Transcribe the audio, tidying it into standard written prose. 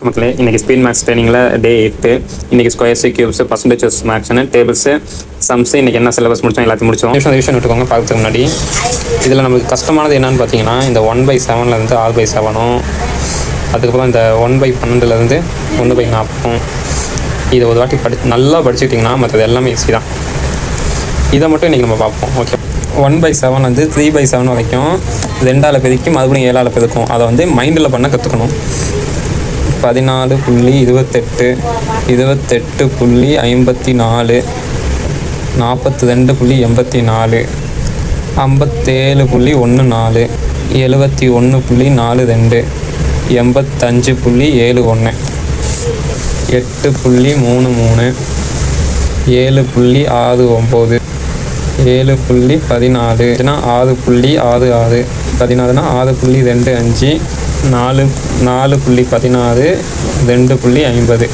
வணக்கம் மக்களே. இன்றைக்கி ஸ்பீட் மேக்ஸ் ட்ரைனிங்கில் டே 8. இன்றைக்கி ஸ்கொயர்ஸு கியூப்ஸு பர்சன்டேஜஸ் மேக்ஸ்னு டேபிள்ஸு சம்ஸு இன்றைக்கி என்ன சிலபஸ் முடிச்சோம் எல்லாத்தையும் முடிச்சோம். ரிவிஷன் விட்டுக்கோங்க பார்க்கறதுக்கு முன்னாடி. இதில் நமக்கு கஷ்டமானது என்னென்னு பார்த்தீங்கன்னா இந்த 1/7 6/7 அதுக்கப்புறம் இந்த 1/12 1/40 இதை ஒரு வாட்டி நல்லா படிச்சுக்கிட்டிங்கன்னா மற்றது எல்லாமே ஈஸி தான். இதை மட்டும் இன்றைக்கி நம்ம பார்ப்போம். ஓகே, 1/7 3/7 வரைக்கும் 2ஆல் பெருக்கி மறுபடியும் 7ஆல் பெருக்கும். அதை மைண்டில் பண்ண கற்றுக்கணும். 14.28 28.54 42.84 57.14 71.42 85.71 8.33 7.69 7.14 6.66 14 6.25 4.16 2.50